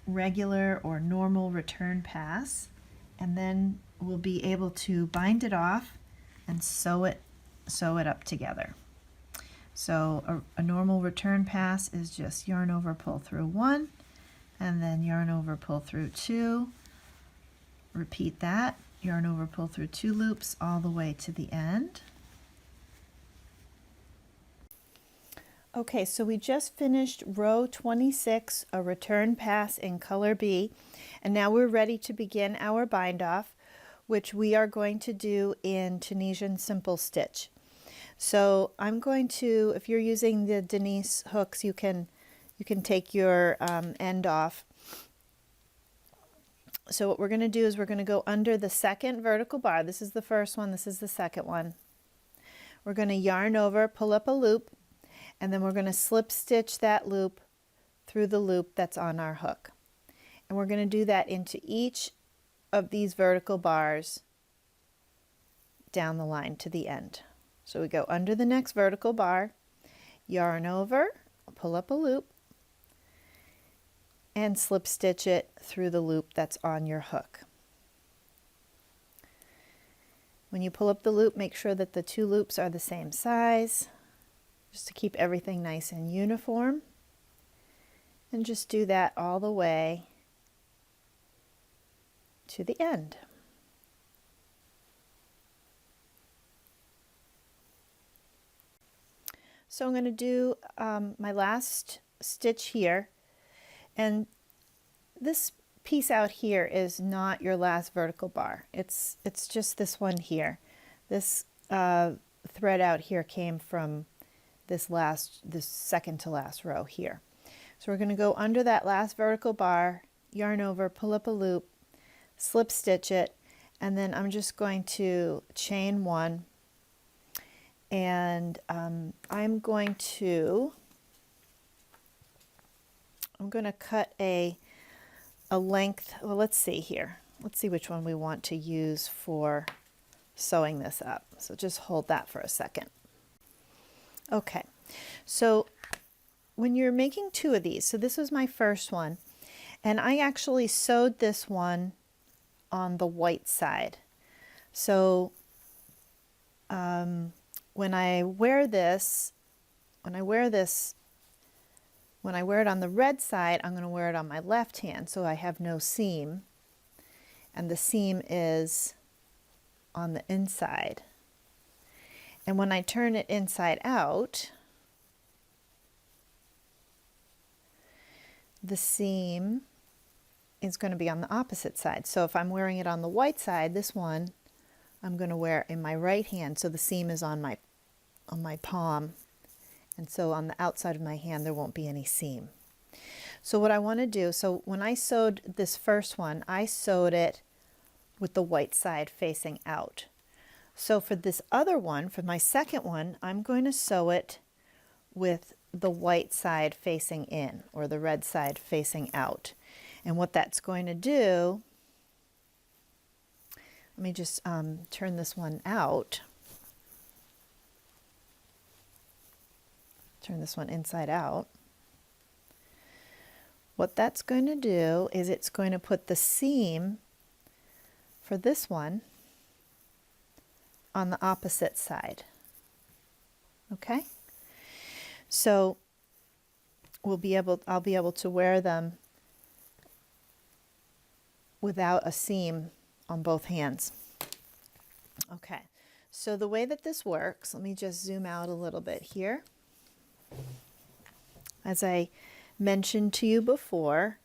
regular or normal return pass, and then we'll be able to bind it off and sew it up together. So a normal return pass is just yarn over, pull through 1, and then yarn over, pull through 2. Repeat that, yarn over, pull through 2 loops all the way to the end. Okay, so we just finished row 26, a return pass in color B, and now we're ready to begin our bind off, which we are going to do in Tunisian simple stitch. So I'm going to, if you're using the Denise hooks, you can take your end off. So what we're going to do is we're going to go under the second vertical bar. This is the first one, this is the second one. We're going to yarn over, pull up a loop, and then we're going to slip stitch that loop through the loop that's on our hook. And we're going to do that into each of these vertical bars down the line to the end. So we go under the next vertical bar, yarn over, pull up a loop, and slip stitch it through the loop that's on your hook. When you pull up the loop, make sure that the 2 loops are the same size, just to keep everything nice and uniform. And just do that all the way to the end. So I'm going to do my last stitch here, and this piece out here is not your last vertical bar. It's just this one here. This thread out here came from this second to last row here. So we're going to go under that last vertical bar, yarn over, pull up a loop, slip stitch it, and then I'm just going to chain 1, and I'm going to cut a length. Well, let's see here. Let's see which one we want to use for sewing this up. So just hold that for a second. Okay, so when you're making 2 of these, so this was my first one, and I actually sewed this one on the white side. So when I wear this, when I wear it on the red side, I'm going to wear it on my left hand so I have no seam, and the seam is on the inside. And when I turn it inside out, the seam is going to be on the opposite side. So if I'm wearing it on the white side, this one I'm going to wear in my right hand, so the seam is on my palm, and so on the outside of my hand there won't be any seam. So what I want to do, so when I sewed this first one, I sewed it with the white side facing out. So for this other one, for my second one, I'm going to sew it with the white side facing in, or the red side facing out. And what that's going to do, let me just turn this one out. Turn this one inside out. What that's going to do is it's going to put the seam for this one on the opposite side. Okay? So I'll be able to wear them without a seam on both hands. Okay, so the way that this works, let me just zoom out a little bit here. As I mentioned to you before,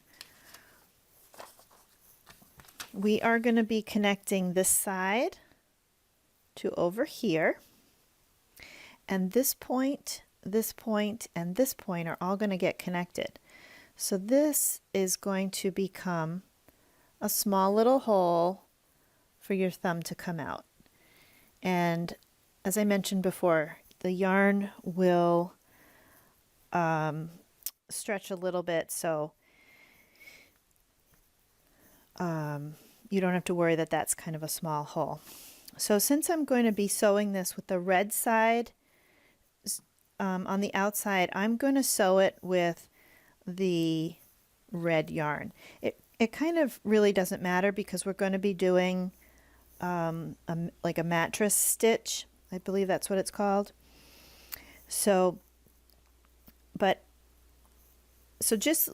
we are going to be connecting this side to over here, and this point, and this point are all going to get connected. So this is going to become a small little hole for your thumb to come out. And as I mentioned before, the yarn will stretch a little bit, so you don't have to worry that that's kind of a small hole. So since I'm going to be sewing this with the red side on the outside, I'm going to sew it with the red yarn. It kind of really doesn't matter because we're going to be doing like a mattress stitch. I believe that's what it's called. So just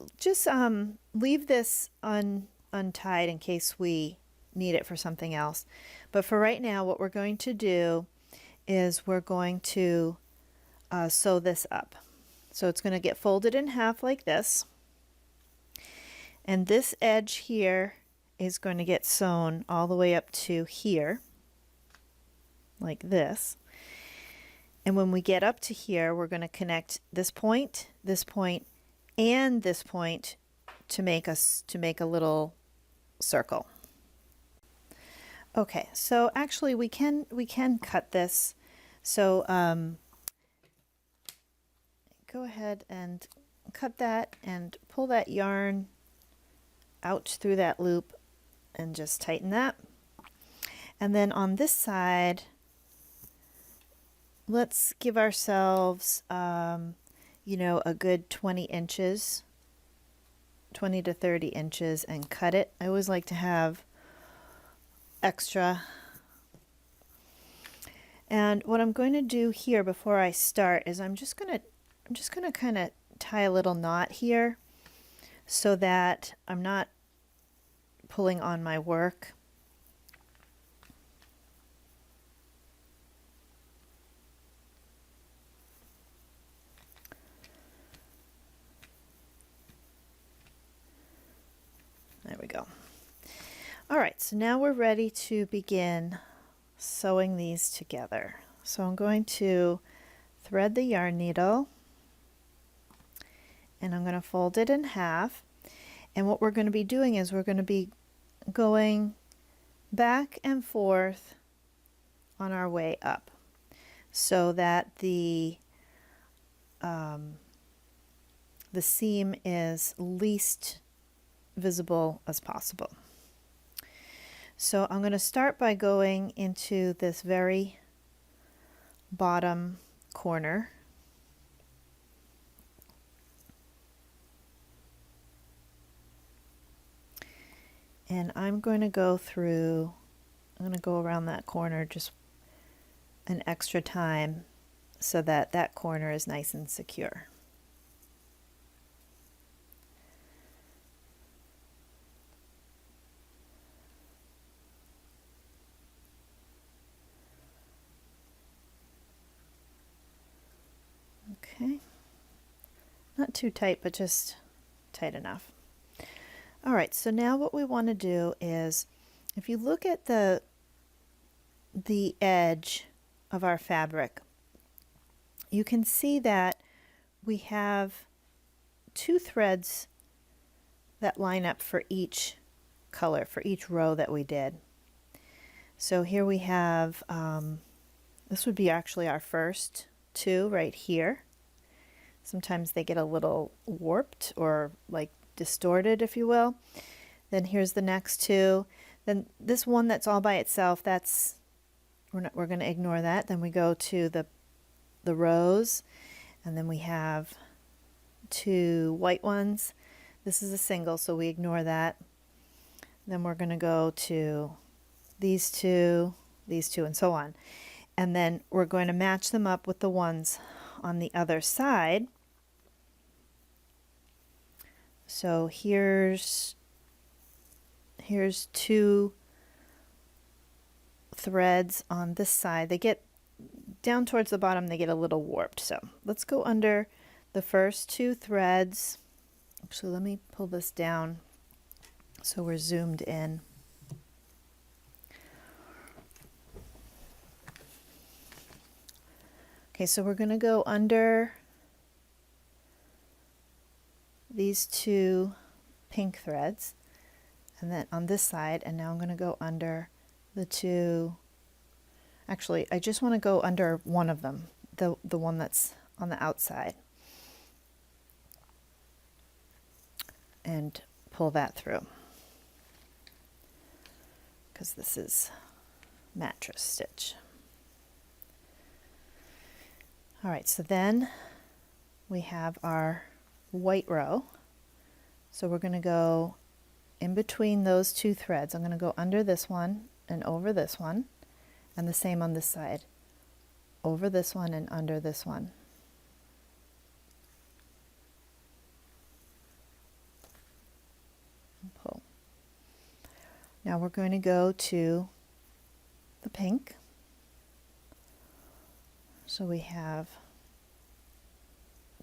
leave this untied in case we need it for something else. But for right now, what we're going to do is we're going to sew this up. So it's going to get folded in half like this. And this edge here is going to get sewn all the way up to here, like this. And when we get up to here, we're going to connect this point, and this point to make a little circle. Okay, so actually we can cut this. So go ahead and cut that and pull that yarn out through that loop and just tighten that. And then on this side, let's give ourselves you know, a good 20 inches, 20 to 30 inches, and cut it. I always like to have extra. And what I'm going to do here before I start is I'm just going to kind of tie a little knot here so that I'm not pulling on my work. There we go. All right, so now we're ready to begin sewing these together. So I'm going to thread the yarn needle, and I'm going to fold it in half. And what we're going to be doing is we're going to be going back and forth on our way up so that the seam is least visible as possible. So I'm going to start by going into this very bottom corner, And I'm going to go through, I'm going to go around that corner just an extra time so that that corner is nice and secure. Okay, not too tight, but just tight enough. All right, so now what we want to do is, if you look at the edge of our fabric, you can see that we have two threads that line up for each color, for each row that we did. So here we have, this would be actually our first two right here. Sometimes they get a little warped or like distorted, if you will. Then here's the next two. Then this one that's all by itself, that's, we're going to ignore that. Then we go to the rows, and then we have two white ones. This is a single, so we ignore that. Then we're going to go to these two, and so on. And then we're going to match them up with the ones on the other side. So here's two threads on this side. They get down towards the bottom, they get a little warped. So let's go under the first two threads. Actually, let me pull this down so we're zoomed in. Okay, so we're going to go under these two pink threads, and then on this side, and now I'm going to go under the two. Actually, I just want to go under one of them, the one that's on the outside, and pull that through, because this is mattress stitch. All right, so then we have our white row. So we're going to go in between those two threads. I'm going to go under this one and over this one, and the same on this side, over this one and under this one. And pull. Now we're going to go to the pink. So we have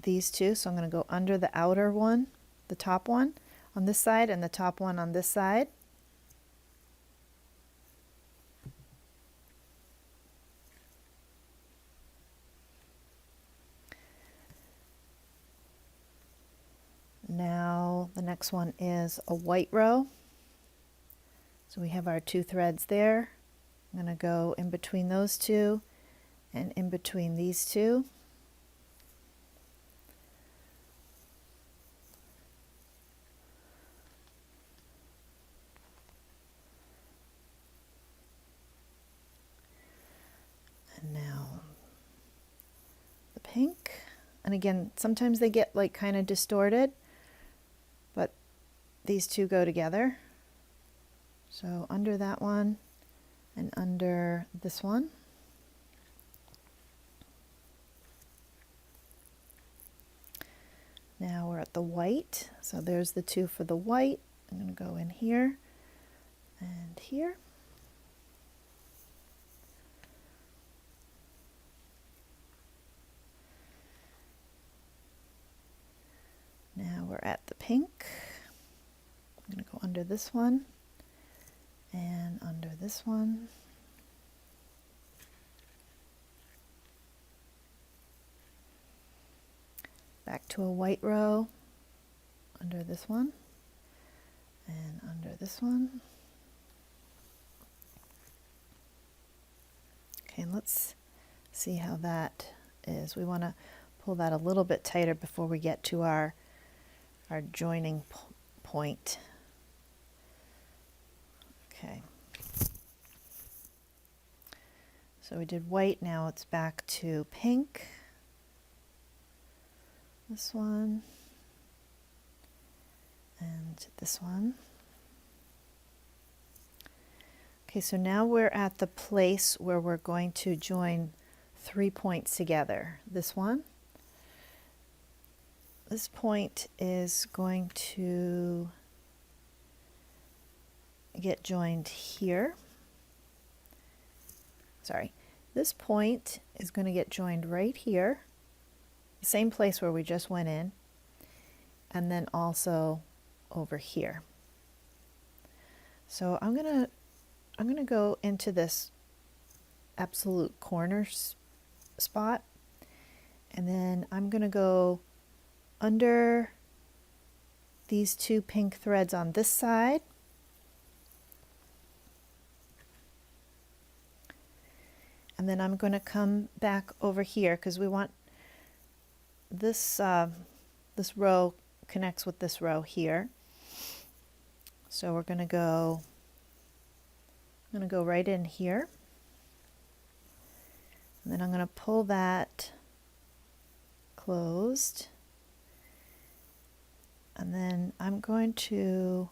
these two, so I'm going to go under the outer one, the top one on this side, and the top one on this side. Now the next one is a white row. So we have our two threads there. I'm going to go in between those two and in between these two. And now the pink. And again, sometimes they get like kind of distorted, but these two go together. So under that one and under this one. Now we're at the white. So there's the two for the white. I'm going to go in here and here. Now we're at the pink. I'm going to go under this one and under this one. Back to a white row, under this one and under this one. Okay, and let's see how that is. We want to pull that a little bit tighter before we get to our joining point. Okay. So we did white, now it's back to pink. This one and this one. Okay, so now we're at the place where we're going to join 3 points together. This one, this point is going to get joined here. Sorry, this point is going to get joined right here, the same place where we just went in, and then also over here. So I'm gonna go into this absolute corner spot, and then I'm gonna go under these 2 pink threads on this side, and then I'm going to come back over here because we want this this row connects with this row here. So we're going to go, I'm going to go right in here, and then I'm going to pull that closed, and then I'm going to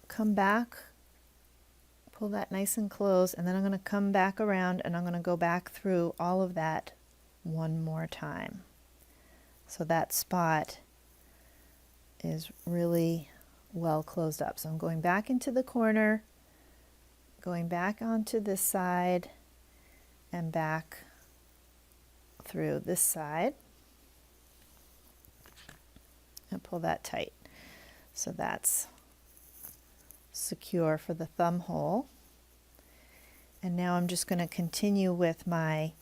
come back, pull that nice and close, and then I'm going to come back around and I'm going to go back through all of that one more time. So that spot is really well closed up. So I'm going back into the corner, going back onto this side, and back through this side, and pull that tight. So that's secure for the thumb hole. And now I'm just going to continue with my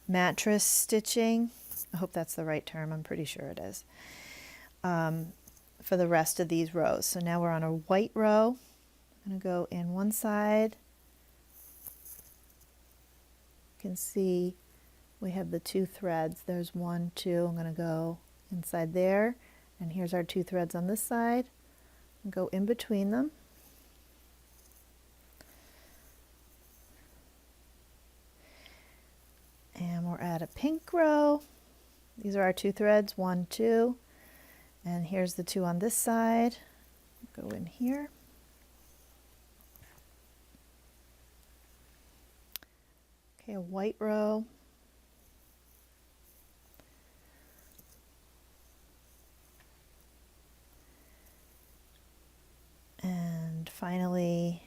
mattress stitching. I hope that's the right term, I'm pretty sure it is, for the rest of these rows. So now we're on a white row. I'm going to go in one side. You can see we have the 2 threads. There's 1, 2. I'm going to go inside there, and here's our 2 threads on this side. Go in between them. And we're at a pink row. These are our 2 threads, 1, 2, and here's the 2 on this side. Go in here. Okay, a white row. And finally,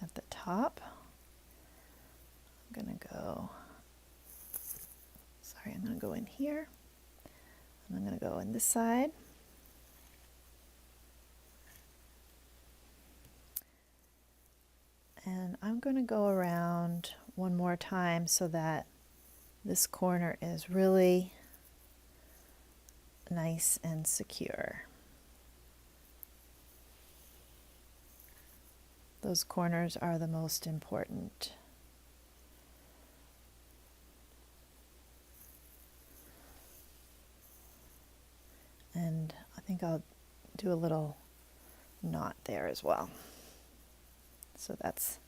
at the top, I'm going to go, sorry, I'm going to go in here, and I'm going to go in this side. And I'm going to go around one more time so that this corner is really nice and secure. Those corners are the most important. And I think I'll do a little knot there as well. So that's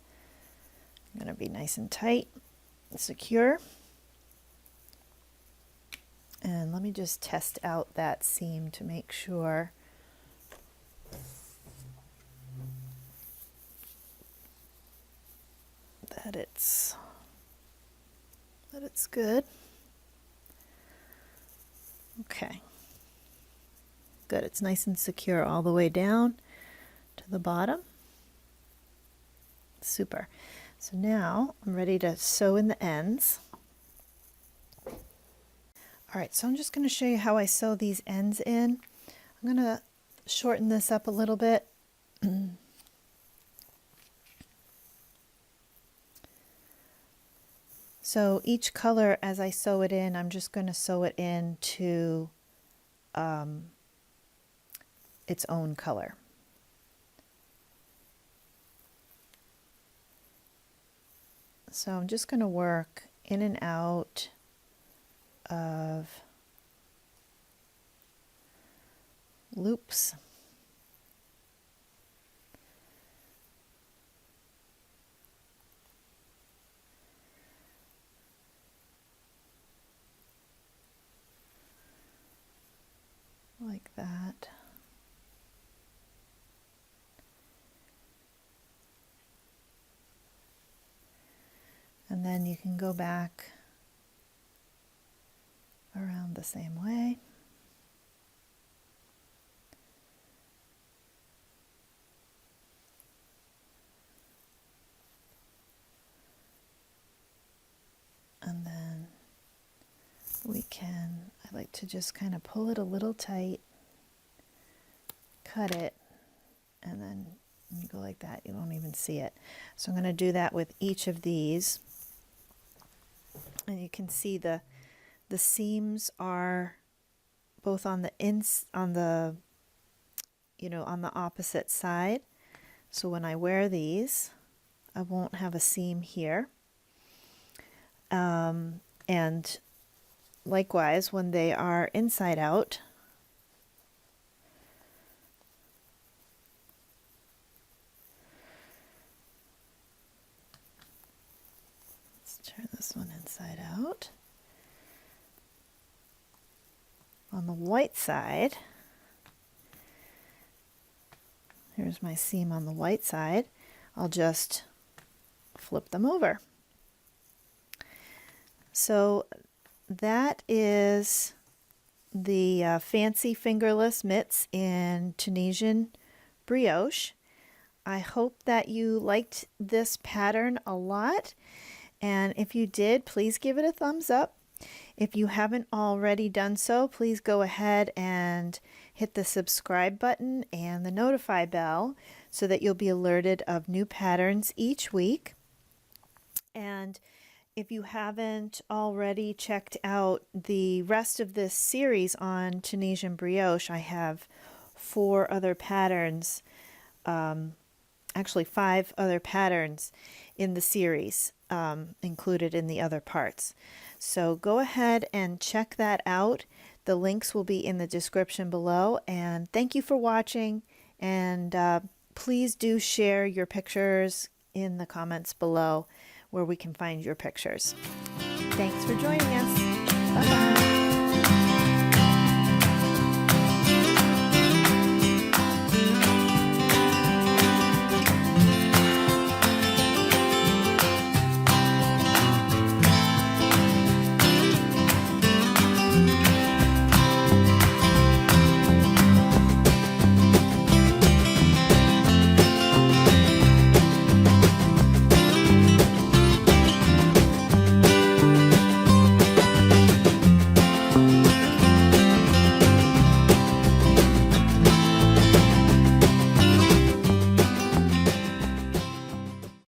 going to be nice and tight and secure. And let me just test out that seam to make sure that it's good. Okay. Good. It's nice and secure all the way down to the bottom. Super. So now I'm ready to sew in the ends. All right, so I'm just going to show you how I sew these ends in. I'm going to shorten this up a little bit. So each color, as I sew it in, I'm just going to sew it into its own color. So I'm just going to work in and out of loops. Like that. go back around the same way. And then I like to just kind of pull it a little tight, cut it, and then you go like that. You don't even see it. So I'm going to do that with each of these. And you can see the seams are both on the on the opposite side. So when I wear these, I won't have a seam here. And likewise, when they are inside out, let's turn this one inside out. On the white side, here's my seam on the white side, I'll just flip them over. So that is the fancy fingerless mitts in Tunisian Brioche. I hope that you liked this pattern a lot, and if you did, please give it a thumbs up. If you haven't already done so, please go ahead and hit the subscribe button and the notify bell so that you'll be alerted of new patterns each week. And if you haven't already checked out the rest of this series on Tunisian Brioche, I have 4 other patterns, actually 5 other patterns in the series included in the other parts. So go ahead and check that out. The links will be in the description below. And thank you for watching. And please do share your pictures in the comments below where we can find your pictures. Thanks for joining us. Bye-bye.